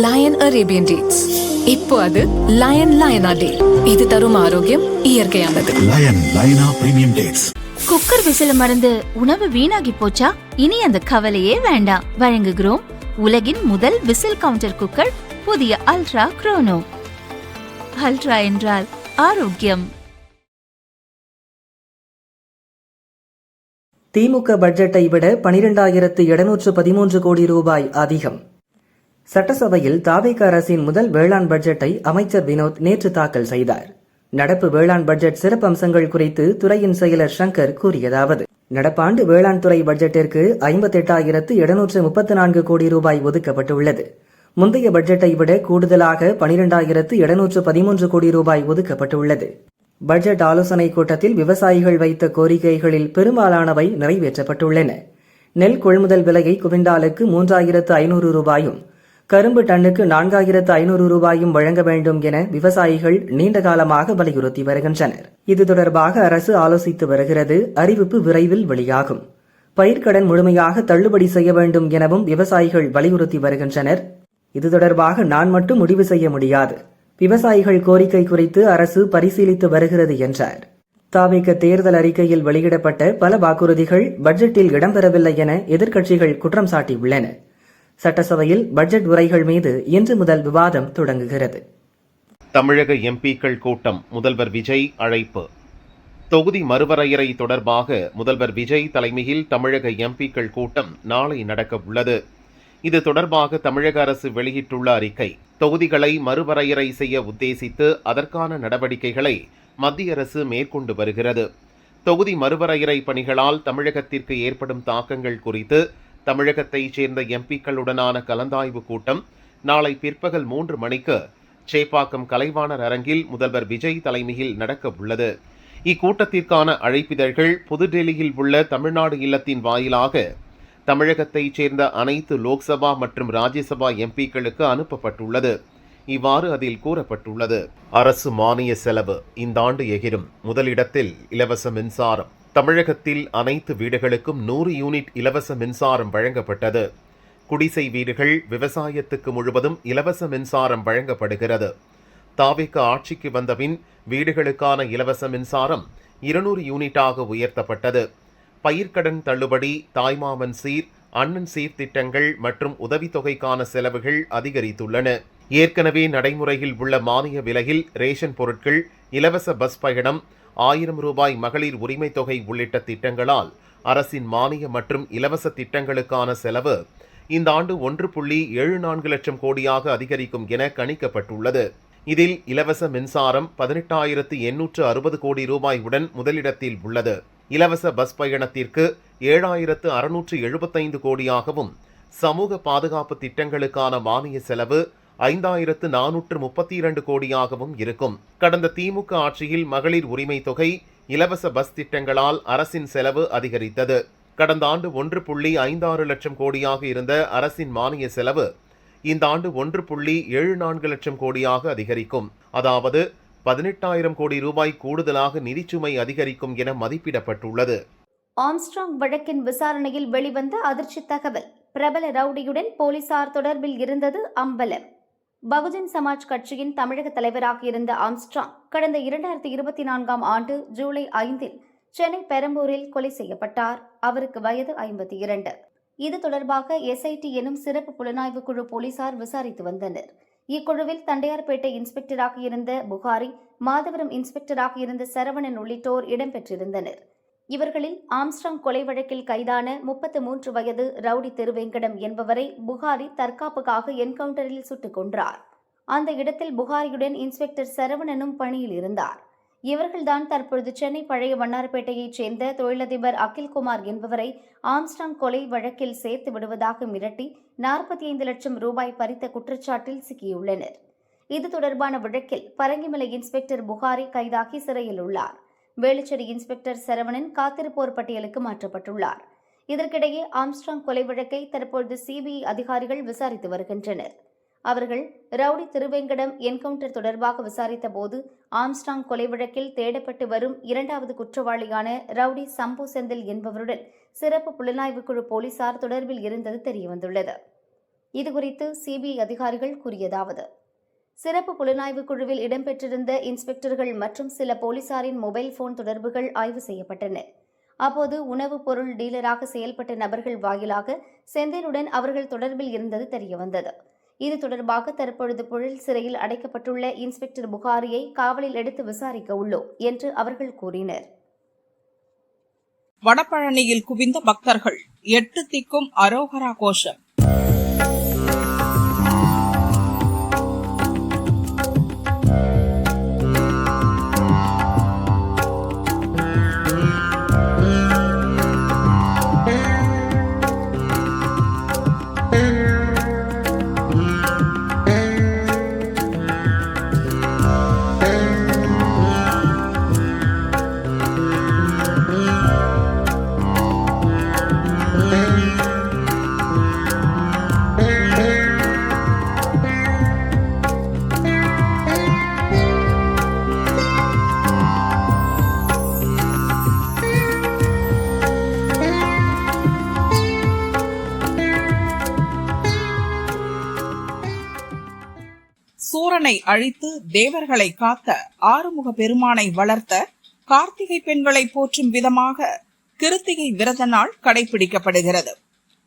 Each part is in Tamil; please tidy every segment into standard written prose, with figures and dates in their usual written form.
Line Arabian dates. இப்போ அது லயன் லயனா டே. இது தரும் ஆரோக்கியம் இயற்கையானது. லயன் லயனா பிரீமியம் டேட்ஸ். குக்கர் விசில மறந்து உணவு வீணாகி போச்சா? இனி அந்த கவலையே வேண்டாம். வழங்குகிறோம் உலகின் முதல் விசில் கவுண்டர் குக்கர், புதிய அல்ட்ரா குரோனோ. அல்ட்ரா என்றால் ஆரோக்கியம். திமுக பட்ஜெட்டை விட 12,713 கோடி ரூபாய் அதிகம். சட்டசபையில் தாவேக அரசின் முதல் வேளாண் பட்ஜெட்டை அமைச்சர் வினோத் நேற்று தாக்கல் செய்தார். நடப்பு வேளாண் பட்ஜெட் சிறப்பம்சங்கள் குறித்து துறையின் செயலர் சங்கர் கூறியதாவது: நடப்பாண்டு வேளாண் துறை பட்ஜெட்டிற்கு 58,734 கோடி ரூபாய் ஒதுக்கப்பட்டுள்ளது. முந்தைய பட்ஜெட்டை விட கூடுதலாக 12,713 கோடி ரூபாய் ஒதுக்கப்பட்டுள்ளது. பட்ஜெட் ஆலோசனை கூட்டத்தில் விவசாயிகள் வைத்த கோரிக்கைகளில் பெரும்பாலானவை நிறைவேற்றப்பட்டுள்ளன. நெல் கொள்முதல் விலையை குவிண்டாலுக்கு 3,500 ரூபாயும், கரும்பு டன்னுக்கு 4,500 ரூபாயும் வழங்க வேண்டும் என விவசாயிகள் நீண்ட காலமாக வலியுறுத்தி வருகின்றனர். இது தொடர்பாக அரசு ஆலோசித்து வருகிறது. அறிவிப்பு விரைவில் வெளியாகும். பயிர்க்கடன் முழுமையாக தள்ளுபடி செய்ய வேண்டும் எனவும் விவசாயிகள் வலியுறுத்தி வருகின்றனர். இது தொடர்பாக நான் மட்டும் முடிவு செய்ய முடியாது. விவசாயிகள் கோரிக்கை குறித்து அரசு பரிசீலித்து வருகிறது என்றார். தாவேக தேர்தல் அறிக்கையில் வெளியிடப்பட்ட பல வாக்குறுதிகள் பட்ஜெட்டில் இடம்பெறவில்லை என எதிர்க்கட்சிகள் குற்றம் சாட்டியுள்ளன. சட்டசபையில் பட்ஜெட் உரைகள் மீது இன்று முதல் விவாதம் தொடங்குகிறது. தமிழக எம்பிக்கள் கூட்டம் முதல்வர் விஜய் அழைப்பு. தொகுதி மறுவரையறை தொடர்பாக முதல்வர் விஜய் தலைமையில் தமிழக எம்பிக்கள் கூட்டம் நாளை நடக்க உள்ளது. இது தொடர்பாக தமிழக அரசு வெளியிட்டுள்ள அறிக்கை, தொகுதிகளை மறுவரையறை செய்ய உத்தேசித்து அதற்கான நடவடிக்கைகளை மத்திய அரசு மேற்கொண்டு வருகிறது. தொகுதி மறுவரையறை பணிகளால் தமிழகத்திற்கு ஏற்படும் தாக்கங்கள் குறித்து தமிழகத்தைச் சேர்ந்த எம்பிக்களுடனான கலந்தாய்வு கூட்டம் நாளை பிற்பகல் 3 மணிக்கு சேப்பாக்கம் கலைவாணர் அரங்கில் முதல்வர் விஜய் தலைமையில் நடக்க உள்ளது. இக்கூட்டத்திற்கான அழைப்பிதழ்கள் புதுடெல்லியில் உள்ள தமிழ்நாடு இல்லத்தின் வாயிலாக தமிழகத்தைச் சேர்ந்த அனைத்து லோக்சபா மற்றும் ராஜ்யசபா எம்பிக்களுக்கு அனுப்பப்பட்டுள்ளது. இவ்வாறு அதில் கூறப்பட்டுள்ளது: அரசு மானிய செலவு இந்த ஆண்டு எகிரும். முதலிடத்தில் இலவச மின்சாரம். தமிழகத்தில் அனைத்து வீடுகளுக்கும் 100 யூனிட் இலவச மின்சாரம் வழங்கப்பட்டது. குடிசை வீடுகள், விவசாயத்துக்கு முழுவதும் இலவச மின்சாரம் வழங்கப்படுகிறது. தாவேக ஆட்சிக்கு வந்தபின் வீடுகளுக்கான இலவச மின்சாரம் 200 யூனிட்டாக உயர்த்தப்பட்டது. பயிர்க்கடன் தள்ளுபடி, தாய்மாமன் சீர், அண்ணன் சீர் திட்டங்கள் மற்றும் உதவித்தொகைக்கான செலவுகள் அதிகரித்துள்ளன. ஏற்கனவே நடைமுறையில் உள்ள மானிய விலையில் ரேஷன் பொருட்கள், இலவச பஸ் பயணம், 1000 ரூபாய் மகளிர் உரிமை தொகை உள்ளிட்ட திட்டங்களால் அரசின் மானிய மற்றும் இலவச திட்டங்களுக்கான செலவு இந்த ஆண்டு 1.74 லட்சம் கோடியாக அதிகரிக்கும் என கணிக்கப்பட்டுள்ளது. இதில் இலவச மின்சாரம் 18,860 கோடி ரூபாயுடன் முதலிடத்தில் உள்ளது. இலவச பஸ் பயணத்திற்கு 7,675 கோடியாகவும், சமூக பாதுகாப்பு திட்டங்களுக்கான மானிய செலவு 5,432 கோடியாகவும் இருக்கும். கடந்த திமுக ஆட்சியில் மகளிர் உரிமை தொகை, இலவச பஸ் திட்டங்களால் அரசின் செலவு அதிகரித்தது. கடந்த ஆண்டு 1.56 லட்சம் கோடியாக இருந்த அரசின் மானிய செலவு இந்த ஆண்டு 1.74 லட்சம் கோடியாக அதிகரிக்கும். அதாவது 18,000 கோடி ரூபாய் கூடுதலாக நிதிச்சுமை அதிகரிக்கும் என மதிப்பிடப்பட்டுள்ளது. ஆம்ஸ்ட்ராங் வழக்கின் விசாரணையில் வெளிவந்த அதிர்ச்சி தகவல். பிரபல ரவுடியுடன் போலீசார் தொடர்பில் இருந்தது அம்பலம். பகுஜன் சமாஜ் கட்சியின் தமிழக தலைவராக இருந்த ஆம்ஸ்ட்ராங் கடந்த 2024ஆம் ஆண்டு ஜூலை 5இல் சென்னை பெரம்பூரில் கொலை செய்யப்பட்டார். அவருக்கு வயது 52. இது தொடர்பாக SIT எனும் சிறப்பு புலனாய்வு குழு போலீசார் விசாரித்து வந்தனர். இக்குழுவில் தண்டையார்பேட்டை இன்ஸ்பெக்டராக இருந்த புகாரி, மாதவரம் இன்ஸ்பெக்டராக இருந்த சரவணன் உள்ளிட்டோர் இடம்பெற்றிருந்தனர். இவர்களில் ஆம்ஸ்ட்ராங் கொலை வழக்கில் கைதான 33 வயது ரவுடி திருவேங்கடம் என்பவரை புகாரி தற்காப்புக்காக என்கவுண்டரில் சுட்டுக் கொன்றார். அந்த இடத்தில் புகாரியுடன் இன்ஸ்பெக்டர் சரவணனும் பணியில் இருந்தார். இவர்கள்தான் தற்பொழுது சென்னை பழைய வண்ணாரப்பேட்டையைச் சேர்ந்த தொழிலதிபர் அகில்குமார் என்பவரை ஆம்ஸ்ட்ராங் கொலை வழக்கில் சேர்த்து விடுவதாக மிரட்டி 45 லட்சம் ரூபாய் பறித்த குற்றச்சாட்டில் சிக்கியுள்ளனர். இது தொடர்பான வழக்கில் பரங்கிமலை இன்ஸ்பெக்டர் புகாரி கைதாகி சிறையில் உள்ளார். வேலுச்சேரி இன்ஸ்பெக்டர் சரவணன் காத்திருப்போர் பட்டியலுக்கு மாற்றப்பட்டுள்ளார். இதற்கிடையே ஆம்ஸ்ட்ராங் கொலை வழக்கை தற்பொழுது CBI அதிகாரிகள் விசாரித்து வருகின்றனர். அவர்கள் ரவுடி திருவேங்கடம் என்கவுண்டர் தொடர்பாக விசாரித்த போது ஆம்ஸ்ட்ராங் கொலை வழக்கில் தேடப்பட்டு வரும் 2வது குற்றவாளியான ரவுடி சம்பு செந்தில் என்பவருடன் சிறப்பு புலனாய்வு குழு போலீசார் தொடர்பில் இருந்தது தெரியவந்துள்ளது. இதுகுறித்து சிபிஐ அதிகாரிகள் கூறியதாவது: சிறப்பு புலனாய்வு குழுவில் இடம்பெற்றிருந்த இன்ஸ்பெக்டர்கள் மற்றும் சில போலீசாரின் மொபைல் போன் தொடர்புகள் ஆய்வு செய்யப்பட்டன. அப்போது உணவுப் பொருள் டீலராக செயல்பட்ட நபர்கள் வாயிலாக செந்திலுடன் அவர்கள் தொடர்பில் இருந்தது தெரியவந்தது. இது தொடர்பாக தற்பொழுது புழல் சிறையில் அடைக்கப்பட்டுள்ள இன்ஸ்பெக்டர் புகாரியை காவலில் எடுத்து விசாரிக்க உள்ளோம் என்று அவர்கள் கூறினர். வடபழனியில் குவிந்த பக்தர்கள் 8 திக்கும் அரோகரா கோஷம். சூரனை அழித்து தேவர்களை காத்த ஆறுமுக பெருமானை வளர்த்த கார்த்திகை பெண்களை போற்றும் விதமாக கிருத்திகை விரத நாள் கடைபிடிக்கப்படுகிறது.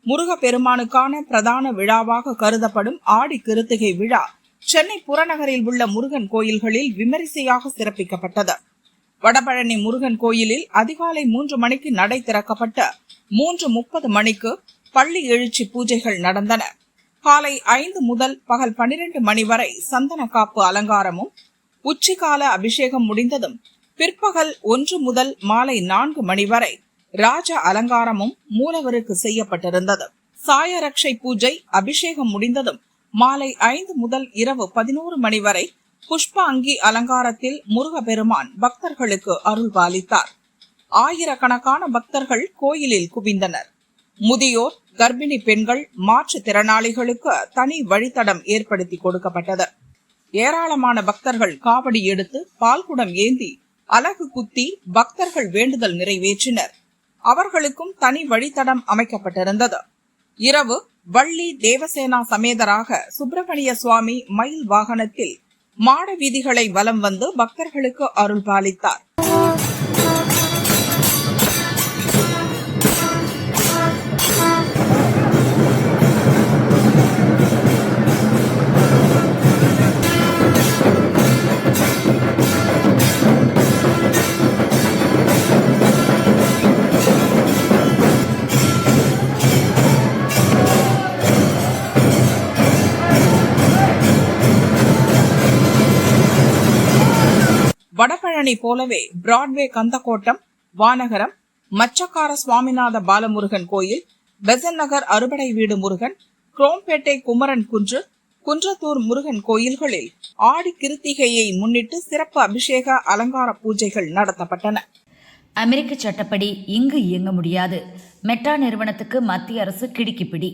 முருக பெருமானுக்கான பிரதான விழாவாக கருதப்படும் ஆடி கிருத்திகை விழா சென்னை புறநகரில் உள்ள முருகன் கோயில்களில் விமரிசையாக சிறப்பிக்கப்பட்டது. வடபழனி முருகன் கோயிலில் அதிகாலை 3 மணிக்கு நடை திறக்கப்பட்ட 3:30 மணிக்கு பள்ளி எழுச்சி பூஜைகள் நடந்தன. காலை 5 முதல் பகல் 12 மணி வரை சந்தன காப்பு அலங்காரமும், உச்சிகால அபிஷேகம் முடிந்ததும் பிற்பகல் 1 முதல் மாலை 4 மணி வரை ராஜ அலங்காரமும் மூலவருக்கு செய்யப்பட்டிருந்தது. சாயரட்சை பூஜை அபிஷேகம் முடிந்ததும் மாலை 5 முதல் இரவு 11 மணி வரை புஷ்ப அங்கி அலங்காரத்தில் முருகப்பெருமான் பக்தர்களுக்கு அருள் பாலித்தார். ஆயிரக்கணக்கான பக்தர்கள் கோயிலில் குவிந்தனர். முதியோர், கர்ப்பிணி பெண்கள், மாற்றுத்திறனாளிகளுக்கு தனி வழித்தடம் ஏற்படுத்தி கொடுக்கப்பட்டது. ஏராளமான பக்தர்கள் காவடி எடுத்து பால்குடம் ஏந்தி அலகு குத்தி பக்தர்கள் வேண்டுதல் நிறைவேற்றினர். அவர்களுக்கும் தனி வழித்தடம் அமைக்கப்பட்டிருந்தது. இரவு வள்ளி தேவசேனா சமேதராக சுப்பிரமணிய சுவாமி மயில் வாகனத்தில் மாட வீதிகளை வலம் வந்து பக்தர்களுக்கு அருள் பாலித்தார். வடபழனி போலவே பிராட்வே கந்தக்கோட்டம், வானகரம், மச்சக்கார சுவாமிநாத பாலமுருகன் கோயில், பெசன் நகர் அறுபடை வீடு முருகன், குரோம்பேட்டை குமரன் குன்று, குன்றத்தூர் முருகன் கோயில்களில் ஆடி கிருத்திகையை முன்னிட்டு சிறப்பு அபிஷேக அலங்கார பூஜைகள் நடத்தப்பட்டன. அமெரிக்க சட்டப்படி இங்கு இயங்க முடியாது. மெட்டா நிறுவனத்துக்கு மத்திய அரசு கிடுக்கிப்பிடி.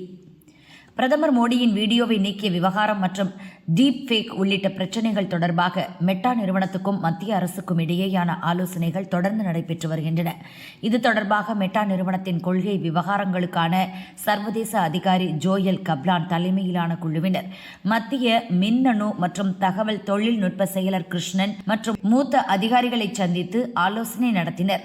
பிரதமர் மோடியின் வீடியோவை நீக்கிய விவகாரம் மற்றும் டீப் ஃபேக் உள்ளிட்ட பிரச்சினைகள் தொடர்பாக மெட்டா நிறுவனத்துக்கும் மத்திய அரசுக்கும் இடையேயான ஆலோசனைகள் தொடர்ந்து நடைபெற்று வருகின்றன. இது தொடர்பாக மெட்டா நிறுவனத்தின் கொள்கை விவகாரங்களுக்கான சர்வதேச அதிகாரி ஜோயல் கப்லான் தலைமையிலான குழுவினர் மத்திய மின்னணு மற்றும் தகவல் தொழில்நுட்ப செயலர் கிருஷ்ணன் மற்றும் மூத்த அதிகாரிகளை சந்தித்து ஆலோசனை நடத்தினர்.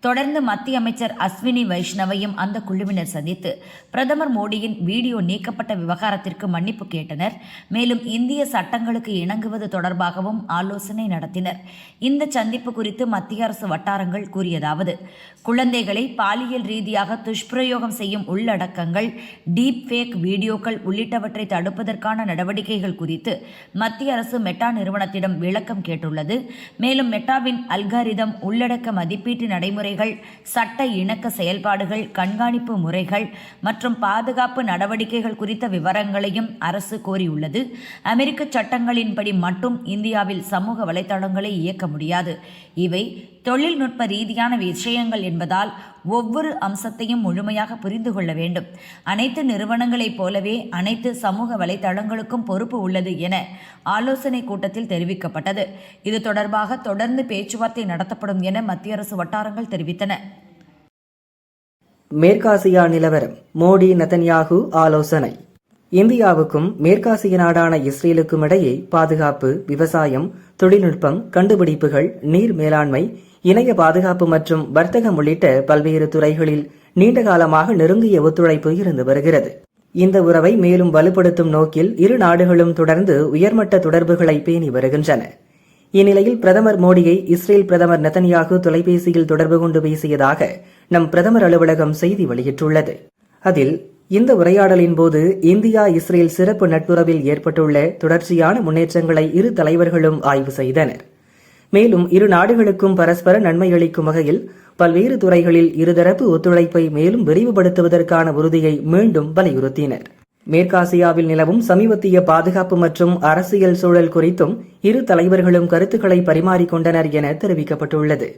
தொடர்ந்து மத்திய அமைச்சர் அஸ்வினி வைஷ்ணவையும் அந்த குழுவினர் சந்தித்து பிரதமர் மோடியின் வீடியோ நீக்கப்பட்ட விவகாரத்திற்கு மன்னிப்பு கேட்டனர். மேலும் இந்திய சட்டங்களுக்கு இணங்குவது தொடர்பாகவும் ஆலோசனை நடத்தினர். இந்த சந்திப்பு குறித்து மத்திய அரசு வட்டாரங்கள் கூறியதாவது: குழந்தைகளை பாலியல் ரீதியாக துஷ்பிரயோகம் செய்யும் உள்ளடக்கங்கள், டீப் ஃபேக் வீடியோக்கள் உள்ளிட்டவற்றை தடுப்பதற்கான நடவடிக்கைகள் குறித்து மத்திய அரசு மெட்டா நிறுவனத்திடம் விளக்கம் கேட்டுள்ளது. மேலும் மெட்டாவின் அல்காரிதம், உள்ளடக்க மதிப்பீட்டு நடைமுறை, சட்ட இணக்க செயல்பாடுகள், கண்காணிப்பு முறைகள் மற்றும் பாதுகாப்பு நடவடிக்கைகள் குறித்த விவரங்களையும் அரசு கோரியுள்ளது. அமெரிக்க சட்டங்களின்படி மட்டும் இந்தியாவில் சமூக வலைதளங்களை இயக்க முடியாது. இவை தொழில்நுட்ப ரீதியான விஷயங்கள் என்பதால் ஒவ்வொரு அம்சத்தையும் முழுமையாக புரிந்து கொள்ள வேண்டும். அனைத்து நிறுவனங்களைப் போலவே அனைத்து சமூக வலைதளங்களுக்கும் பொறுப்பு உள்ளது என ஆலோசனை கூட்டத்தில் தெரிவிக்கப்பட்டது. இது தொடர்பாக தொடர்ந்து பேச்சுவார்த்தை நடத்தப்படும் என மத்திய அரசு வட்டாரங்கள் தெரிவித்தன. மேற்காசியா நிலவரம். மோடி நெதன்யாகு ஆலோசனை. இந்தியாவுக்கும் மேற்காசிய நாடான இஸ்ரேலுக்கும் இடையே பாதுகாப்பு, விவசாயம், தொழில்நுட்பம், கண்டுபிடிப்புகள், நீர் மேலாண்மை, இணைய பாதுகாப்பு மற்றும் வர்த்தகம் உள்ளிட்ட பல்வேறு துறைகளில் நீண்ட காலமாக நெருங்கிய ஒத்துழைப்பு இருந்து வருகிறது. இந்த உறவை மேலும் வலுப்படுத்தும் நோக்கில் இரு நாடுகளும் தொடர்ந்து உயர்மட்ட தொடர்புகளை பேணி வருகின்றன. இந்நிலையில் பிரதமர் மோடியை இஸ்ரேல் பிரதமர் நெதன்யாகு தொலைபேசியில் தொடர்பு கொண்டு பேசியதாக நம் பிரதமர் அலுவலகம் செய்தி வெளியிட்டுள்ளது. அதில் இந்த உரையாடலின் போது இந்தியா இஸ்ரேல் சிறப்பு நட்புறவில் ஏற்பட்டுள்ள தொடர்ச்சியான முன்னேற்றங்களை இரு தலைவர்களும் ஆய்வு செய்தனர். மேலும் இரு நாடுகளுக்கும் பரஸ்பர நன்மை அளிக்கும் வகையில் பல்வேறு துறைகளில் இருதரப்பு ஒத்துழைப்பை மேலும் விரிவுபடுத்துவதற்கான உறுதியை மீண்டும் வலியுறுத்தினர். மேற்காசியாவில் நிலவும் சமீபத்திய பாதுகாப்பு மற்றும் அரசியல் சூழல் குறித்தும் இரு தலைவர்களும் கருத்துக்களை பரிமாறிக்கொண்டனர் என தெரிவிக்கப்பட்டுள்ளது.